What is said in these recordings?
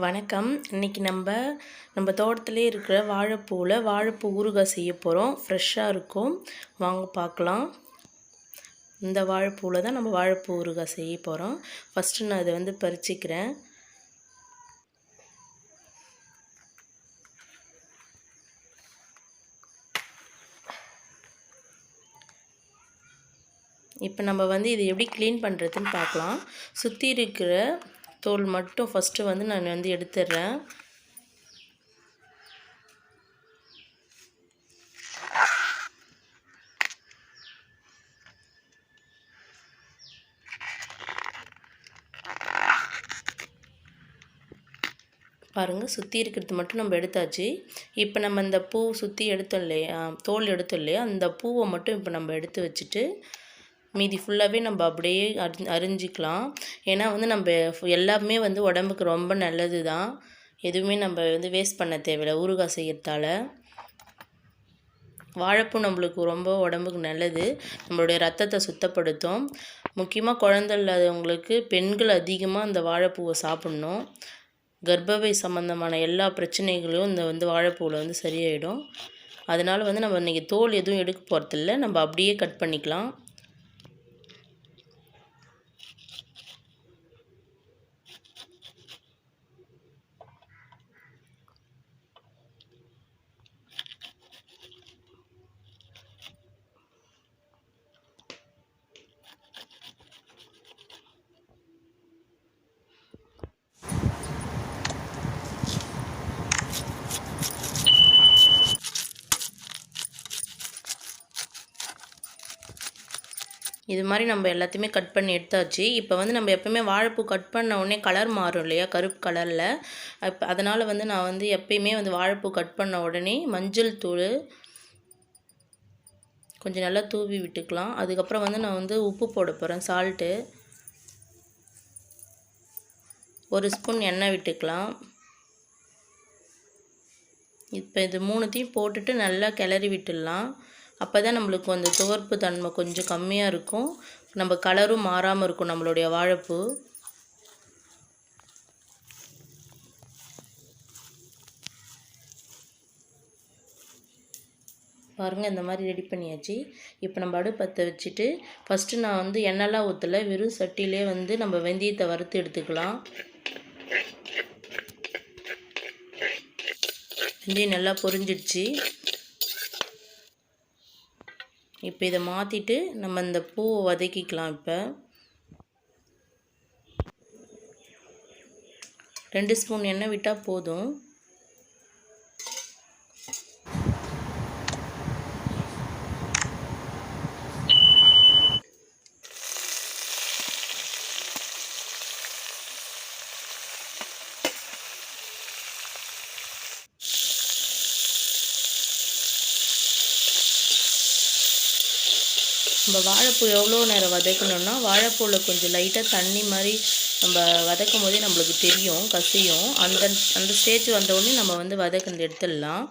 வணக்கம். இன்றைக்கி நம்ம தோட்டத்திலே இருக்கிற வாழைப்பூவில் வாழைப்பூ ஊறுகாய் செய்ய போகிறோம். ஃப்ரெஷ்ஷாக இருக்கும், வாங்க பார்க்கலாம். இந்த வாழைப்பூவில் தான் நம்ம வாழைப்பூ ஊறுகாய் செய்ய போகிறோம். ஃபஸ்ட்டு நான் அதை பறிச்சிக்கிறேன். இப்போ நம்ம இது எப்படி க்ளீன் பண்ணுறதுன்னு பார்க்கலாம். சுற்றி இருக்கிற தோல் மட்டும் ஃபஸ்ட்டு நான் எடுத்துடுறேன். பாருங்கள், சுற்றி இருக்கிறது மட்டும் நம்ம எடுத்தாச்சு. இப்போ நம்ம இந்த பூ சுற்றி எடுத்தோம் இல்லையா, தோல் எடுத்தோம் இல்லையா, அந்த பூவை மட்டும் இப்போ நம்ம எடுத்து வச்சுட்டு மீதி ஃபுல்லாகவே நம்ம அப்படியே அரிஞ்சிக்கலாம். ஏன்னா நம்ம எல்லாமே உடம்புக்கு ரொம்ப நல்லது தான். எதுவுமே நம்ம வேஸ்ட் பண்ண தேவையில்லை ஊறுகாய் செய்கிறதால. வாழைப்பூ நம்மளுக்கு ரொம்ப உடம்புக்கு நல்லது, நம்மளுடைய ரத்தத்தை சுத்தப்படுத்தும். முக்கியமாக குழந்தை இல்லாதவங்களுக்கு, பெண்கள் அதிகமாக இந்த வாழைப்பூவை சாப்பிட்ணும். கர்ப்பப்பை சம்மந்தமான எல்லா பிரச்சனைகளும் இந்த வாழைப்பூவில் சரியாயிடும். அதனால் நம்ம இன்றைக்கி தோல் எதுவும் எடுக்க போகிறதில்ல, நம்ம அப்படியே கட் பண்ணிக்கலாம். இது மாதிரி நம்ம எல்லாத்தையுமே கட் பண்ணி எடுத்தாச்சு. இப்போ நம்ம எப்போயுமே வாழைப்பூ கட் பண்ண உடனே கலர் மாறும் இல்லையா, கருப்பு கலரில். அதனால் நான் எப்பயுமே வாழைப்பூ கட் பண்ண உடனே மஞ்சள் தூள் கொஞ்சம் நல்லா தூவி விட்டுக்கலாம். அதுக்கப்புறம் நான் உப்பு போட போகிறேன், சால்ட்டு. 1 ஸ்பூன் எண்ணெய் விட்டுக்கலாம். இப்போ இது 3த்தையும் போட்டுட்டு நல்லா கிளறி விட்டுடலாம். அப்போ தான் நம்மளுக்கு துவர்ப்பு தன்மை கொஞ்சம் கம்மியாக இருக்கும், நம்ம கலரும் மாறாமல் இருக்கும் நம்மளுடைய வாழைப்பூ. பாருங்கள், இந்த மாதிரி ரெடி பண்ணியாச்சு. இப்போ நம்ம அடுப்பு பற்ற வச்சுட்டு ஃபஸ்ட்டு நான் எண்ணெய்லாம் ஊற்றலை, வெறும் சட்டியிலே நம்ம வெந்தயத்தை வறுத்து எடுத்துக்கலாம். வெந்தயம் நல்லா பொரிஞ்சிடுச்சு. இப்போ இதை மாற்றிட்டு நம்ம இந்த பூவை வதக்கிக்கலாம். இப்போ 2 ஸ்பூன் எண்ணெய் விட்டால் போதும். நம்ம வாழைப்பூ எவ்வளோ நேரம் வதக்கணும்னா, வாழைப்பூவில் கொஞ்சம் லைட்டாக தண்ணி மாதிரி நம்ம வதக்கும் போதே நம்மளுக்கு தெரியும், கசியும். அந்த ஸ்டேஜ் வந்தவுடனே நம்ம வதக்கினது எடுத்துடலாம்.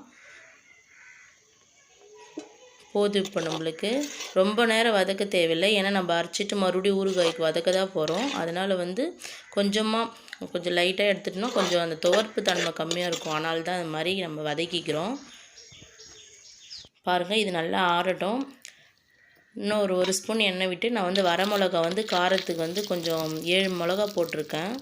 போதும். இப்போ நம்மளுக்கு ரொம்ப நேரம் வதக்க தேவையில்லை, ஏன்னா நம்ம அரைச்சிட்டு மறுபடியும் ஊறுகாய்க்கு வதக்க தான் போகிறோம். அதனால் கொஞ்சம் லைட்டாக எடுத்துட்டோம்னா கொஞ்சம் அந்த துவர்ப்பு தன்மை கம்மியாக இருக்கும். அதனால தான் அது மாதிரி நம்ம வதக்கிக்கிறோம். பாருங்கள், இது நல்லா ஆறட்டும். இன்னும் 1 ஸ்பூன் எண்ணெய் விட்டு நான் வரமிளகா காரத்துக்கு கொஞ்சம் 7 மிளகா போட்டிருக்கேன்.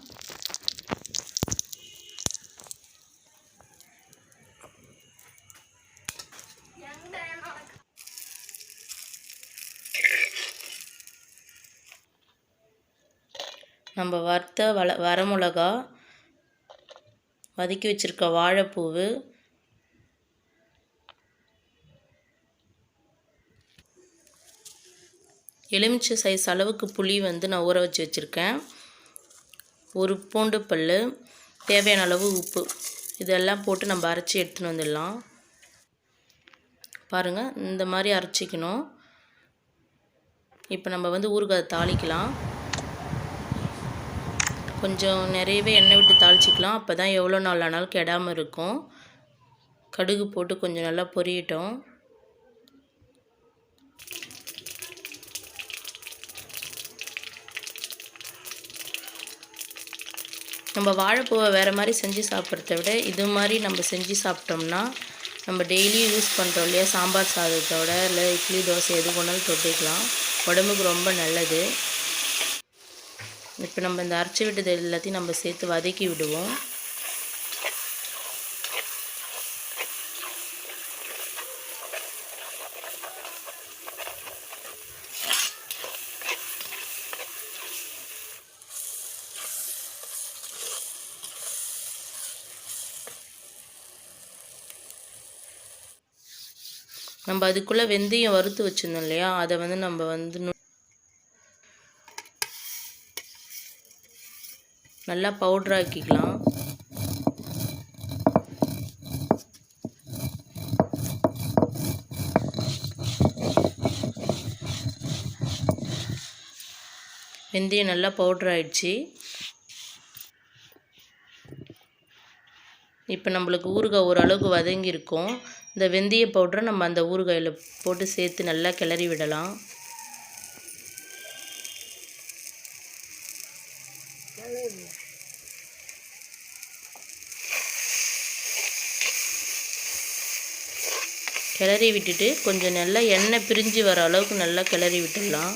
நம்ம வறுத்த வரமிளகா, வதக்கி வச்சுருக்க வாழைப்பூவு, எலுமிச்சை சைஸ் அளவுக்கு புளி நான் ஊற வச்சு வச்சுருக்கேன். 1 பூண்டு பல், தேவையான அளவு உப்பு, இதெல்லாம் போட்டு நம்ம அரைச்சி எடுத்துன்னு வந்துடலாம். பாருங்கள், இந்த மாதிரி அரைச்சிக்கணும். இப்போ நம்ம ஊறுகாய் தாளிக்கலாம். கொஞ்சம் நிறையவே எண்ணெய் விட்டு தாளிச்சிக்கலாம், அப்போ தான் எவ்வளோ நாள் ஆனாலும் கெடாமல் இருக்கும். கடுகு போட்டு கொஞ்சம் நல்லா பொரியட்டும். நம்ம வாழைப்பூவை வேறு மாதிரி செஞ்சு சாப்பிட்றத விட இது மாதிரி நம்ம செஞ்சு சாப்பிட்டோம்னா நம்ம டெய்லியும் யூஸ் பண்ணுறோம் இல்லையா, சாம்பார் சாதத்தோட இல்லை இட்லி தோசை எது கொண்டாலும் தொட்டிக்கலாம், உடம்புக்கு ரொம்ப நல்லது. இப்போ நம்ம இந்த அரைச்சி விட்டது எல்லாத்தையும் நம்ம சேர்த்து வதக்கி விடுவோம். நம்ம அதுக்குள்ளே வெந்தயம் வறுத்து வச்சுருந்தோம் இல்லையா, அதை நம்ம நல்லா பவுட்ராக்கிக்கலாம். வெந்தயம் நல்லா பவுட்ரு ஆயிடுச்சு. இப்போ நம்மளுக்கு ஊறுகாய் ஓரளவுக்கு வதங்கியிருக்கும். இந்த வெந்தய பவுடரை நம்ம அந்த ஊறுகாயில் போட்டு சேர்த்து நல்லா கிளறி விடலாம். கிளறி விட்டுட்டு கொஞ்சம் நல்லா எண்ணெய் பிரிஞ்சு வர அளவுக்கு நல்லா கிளறி விட்டுடலாம்.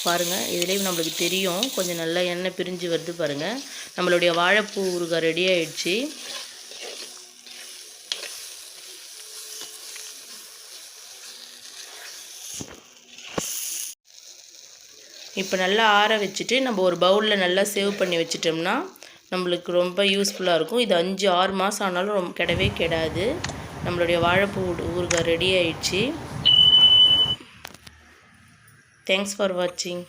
பாருங்கள், இதுலேயும் நம்மளுக்கு தெரியும் கொஞ்சம் நல்லா எண்ணெய் பிரிஞ்சு வருது பாருங்கள். நம்மளுடைய வாழைப்பூ ஊறுகாய் ரெடி ஆயிடுச்சு. இப்போ நல்லா ஆற வச்சுட்டு நம்ம ஒரு பவுலில் நல்லா சேவ் பண்ணி வச்சிட்டோம்னா நம்மளுக்கு ரொம்ப யூஸ்ஃபுல்லாக இருக்கும். இது 5-6 மாதம் ஆனாலும் ரொம்ப கெடவே கெடாது. நம்மளுடைய வாழைப்பூ ஊறுகாய் ரெடி ஆயிடுச்சு. தேங்க்ஸ் ஃபார் வாட்சிங்.